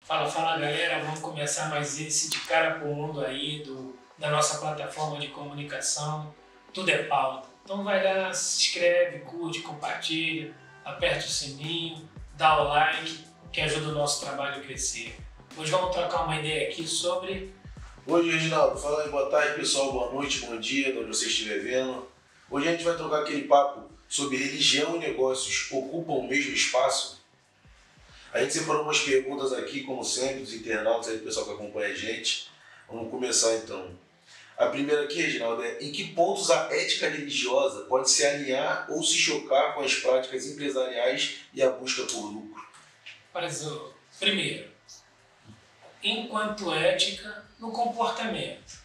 Fala galera, vamos começar mais esse de cara pro mundo aí da nossa plataforma de comunicação. Tudo é pauta. Então vai lá, se inscreve, curte, compartilha, aperta o sininho, dá o like, que ajuda o nosso trabalho a crescer. Hoje vamos trocar uma ideia aqui sobre... Oi, Reginaldo. Fala aí, boa tarde pessoal, boa noite, bom dia, de onde você estiver vendo. Hoje a gente vai trocar aquele papo sobre religião e negócios ocupam o mesmo espaço. A gente separou umas perguntas aqui, como sempre, dos internautas aí, do pessoal que acompanha a gente. Vamos começar então. A primeira aqui, Reginaldo, é em que pontos a ética religiosa pode se alinhar ou se chocar com as práticas empresariais e a busca por lucro? Primeiro, enquanto ética no comportamento.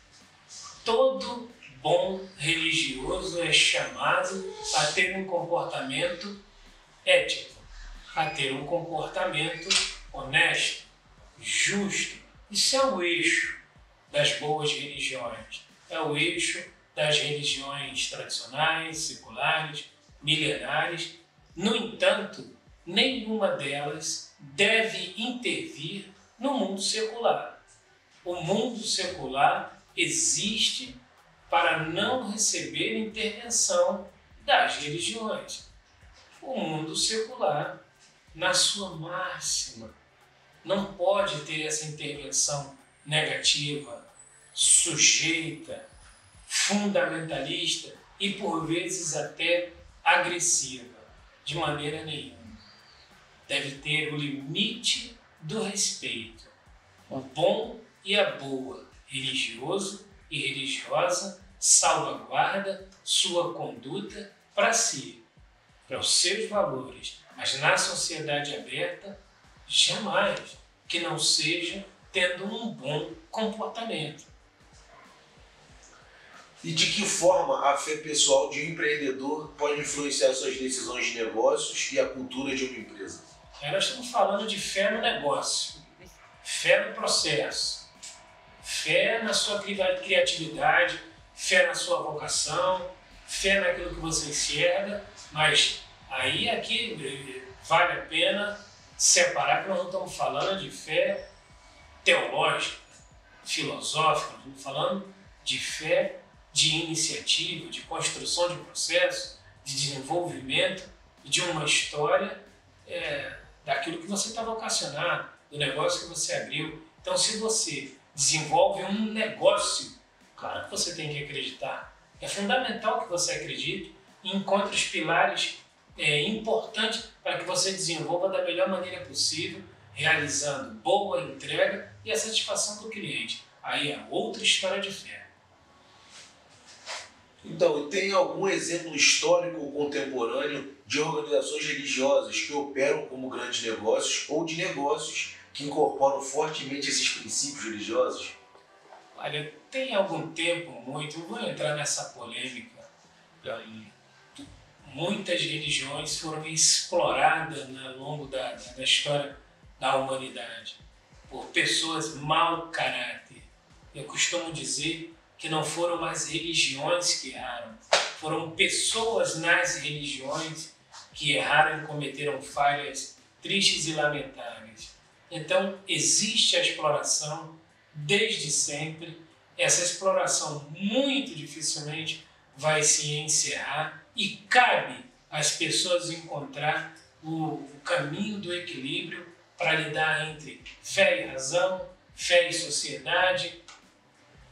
Todo bom religioso é chamado a ter um comportamento ético, a ter um comportamento honesto, justo. Isso é o eixo das boas religiões, é o eixo das religiões tradicionais, seculares, milenares. No entanto, nenhuma delas deve intervir no mundo secular. O mundo secular existe para não receber intervenção das religiões. O mundo secular, na sua máxima, não pode ter essa intervenção negativa, sujeita, fundamentalista e, por vezes, até agressiva, de maneira nenhuma. Deve ter o limite do respeito. O bom e a boa, religioso e religiosa, salvaguarda sua conduta para si, para os seus valores, mas na sociedade aberta, jamais que não seja tendo um bom comportamento. E de que forma a fé pessoal de um empreendedor pode influenciar suas decisões de negócios e a cultura de uma empresa? Nós estamos falando de fé no negócio, fé no processo, fé na sua criatividade, fé na sua vocação, fé naquilo que você enxerga, mas aí aqui vale a pena separar que nós não estamos falando de fé teológica, filosófica, nós estamos falando de fé de iniciativa, de construção de processo, de desenvolvimento de uma história daquilo que você está vocacionado, do negócio que você abriu. Então, se você desenvolve um negócio, claro que você tem que acreditar. É fundamental que você acredite e encontre os pilares importantes para que você desenvolva da melhor maneira possível, realizando boa entrega e a satisfação do cliente. Aí é outra história de fé. Então, tem algum exemplo histórico ou contemporâneo de organizações religiosas que operam como grandes negócios ou de negócios que incorporam fortemente esses princípios religiosos? Olha, tem algum tempo, não vou entrar nessa polêmica. Muitas religiões foram exploradas ao longo da história da humanidade por pessoas mau caráter. Eu costumo dizer que não foram as religiões que erraram, foram pessoas nas religiões que erraram e cometeram falhas tristes e lamentáveis. Então, existe a exploração desde sempre. Essa exploração muito dificilmente vai se encerrar e cabe às pessoas encontrar o caminho do equilíbrio para lidar entre fé e razão, fé e sociedade,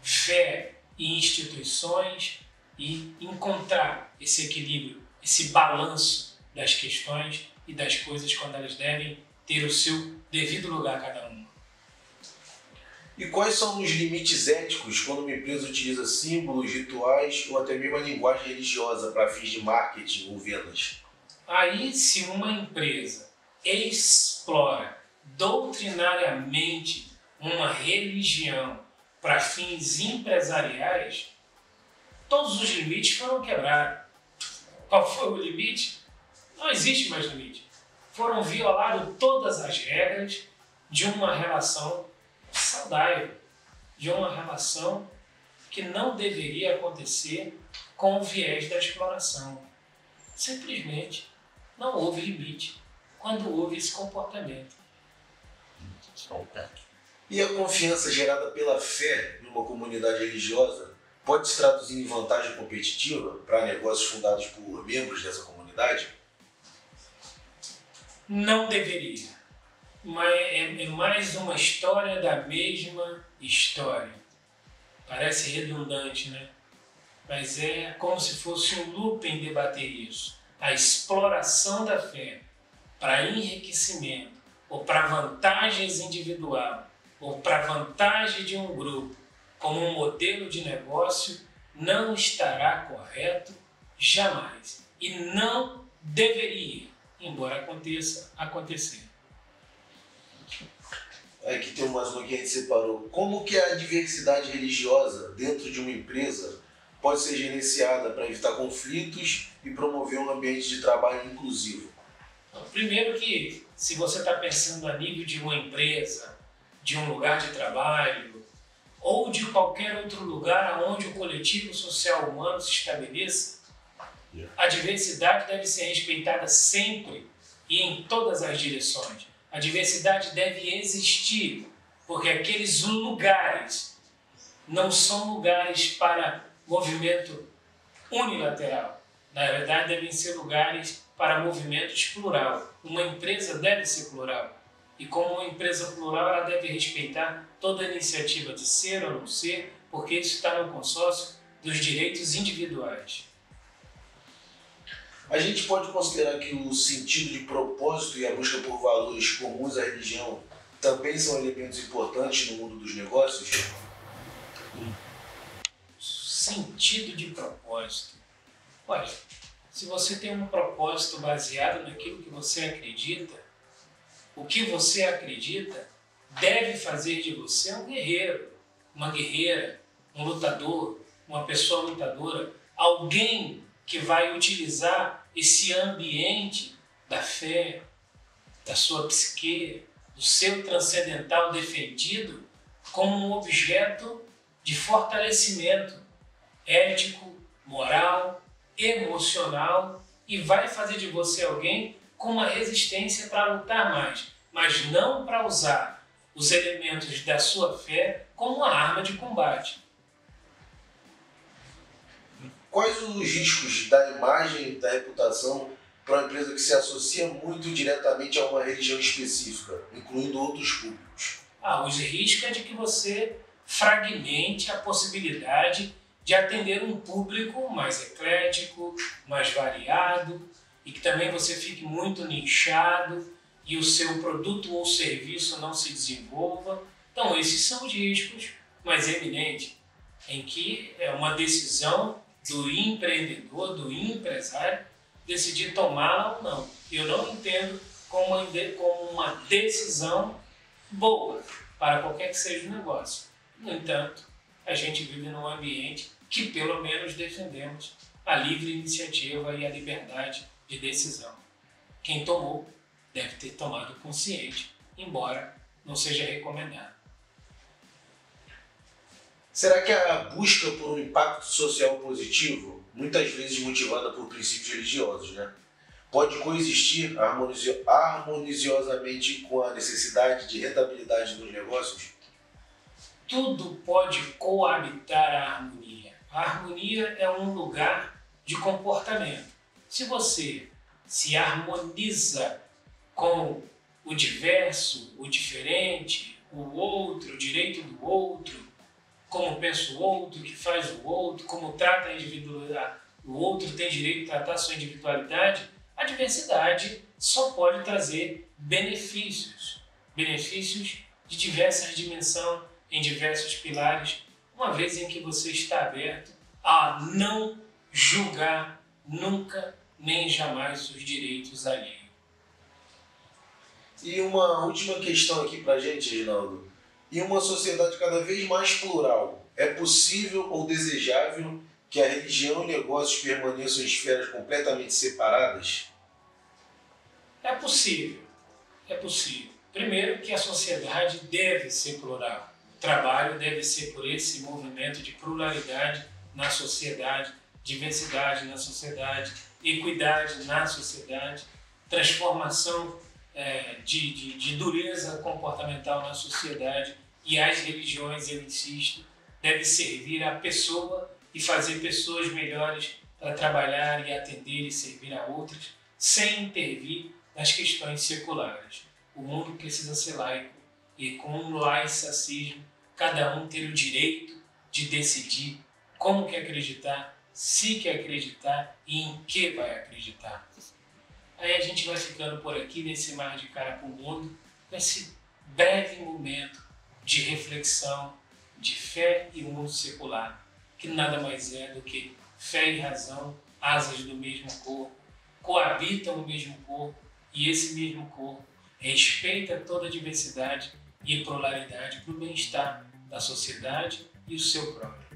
fé e instituições e encontrar esse equilíbrio, esse balanço das questões e das coisas quando elas devem ter o seu devido lugar cada uma. E quais são os limites éticos quando uma empresa utiliza símbolos, rituais ou até mesmo a linguagem religiosa para fins de marketing ou vendas? Aí, se uma empresa explora doutrinariamente uma religião para fins empresariais, todos os limites foram quebrados. Qual foi o limite? Não existe mais limite. Foram violadas todas as regras de uma relação saudável, de uma relação que não deveria acontecer com o viés da exploração. Simplesmente não houve limite quando houve esse comportamento. E a confiança gerada pela fé numa comunidade religiosa pode se traduzir em vantagem competitiva para negócios fundados por membros dessa comunidade? Não deveria. Mas é mais uma história da mesma história. Parece redundante, né? Mas é como se fosse um looping debater isso. A exploração da fé para enriquecimento, ou para vantagens individual, ou para vantagem de um grupo, como um modelo de negócio, não estará correto jamais. E não deveria, embora aconteça, acontecer. Aqui tem mais uma que a gente separou. Como que a diversidade religiosa dentro de uma empresa pode ser gerenciada para evitar conflitos e promover um ambiente de trabalho inclusivo? Primeiro que, se você está pensando a nível de uma empresa, de um lugar de trabalho, ou de qualquer outro lugar onde o coletivo social humano se estabeleça, a diversidade deve ser respeitada sempre e em todas as direções. A diversidade deve existir, porque aqueles lugares não são lugares para movimento unilateral. Na verdade, devem ser lugares para movimentos plural. Uma empresa deve ser plural. E como uma empresa plural, ela deve respeitar toda a iniciativa de ser ou não ser, porque isso está no consórcio dos direitos individuais. A gente pode considerar que o sentido de propósito e a busca por valores comuns à religião também são elementos importantes no mundo dos negócios? Sentido de propósito. Olha, se você tem um propósito baseado naquilo que você acredita, o que você acredita deve fazer de você um guerreiro, uma guerreira, um lutador, uma pessoa lutadora, alguém que vai utilizar esse ambiente da fé, da sua psique, do seu transcendental defendido como um objeto de fortalecimento ético, moral, emocional e vai fazer de você alguém com uma resistência para lutar mais, mas não para usar os elementos da sua fé como uma arma de combate. Quais os riscos da imagem e da reputação para uma empresa que se associa muito diretamente a uma religião específica, incluindo outros públicos? Os riscos é de que você fragmente a possibilidade de atender um público mais eclético, mais variado, e que também você fique muito nichado e o seu produto ou serviço não se desenvolva. Então esses são os riscos mais eminentes, em que é uma decisão do empreendedor, do empresário, decidir tomá-la ou não. Eu não entendo como uma decisão boa para qualquer que seja o negócio. No entanto, a gente vive num ambiente que pelo menos defendemos a livre iniciativa e a liberdade de decisão. Quem tomou deve ter tomado consciente, embora não seja recomendado. Será que a busca por um impacto social positivo, muitas vezes motivada por princípios religiosos, pode coexistir harmoniosamente com a necessidade de rentabilidade dos negócios? Tudo pode coabitar a harmonia. A harmonia é um lugar de comportamento. Se você se harmoniza com o diverso, o diferente, o outro, o direito do outro, como pensa o outro, o que faz o outro, como trata a individualidade, o outro tem direito de tratar a sua individualidade, a diversidade só pode trazer benefícios. Benefícios de diversas dimensões, em diversos pilares, uma vez em que você está aberto a não julgar nunca nem jamais os direitos alheios. E uma última questão aqui pra gente, Reginaldo. Em uma sociedade cada vez mais plural, é possível ou desejável que a religião e negócios permaneçam em esferas completamente separadas? É possível. É possível. Primeiro que a sociedade deve ser plural. O trabalho deve ser por esse movimento de pluralidade na sociedade, diversidade na sociedade, equidade na sociedade, transformação de dureza comportamental na sociedade, e as religiões, eu insisto, devem servir à pessoa e fazer pessoas melhores para trabalhar e atender e servir a outras, sem intervir nas questões seculares. O mundo precisa ser laico e, com um laicacismo, cada um ter o direito de decidir como quer acreditar, se quer acreditar e em que vai acreditar. Aí a gente vai ficando por aqui nesse Mar de Cara com o Mundo, nesse breve momento de reflexão, de fé e mundo secular, que nada mais é do que fé e razão, asas do mesmo corpo, coabitam no mesmo corpo, e esse mesmo corpo respeita toda a diversidade e pluralidade para o bem-estar da sociedade e o seu próprio.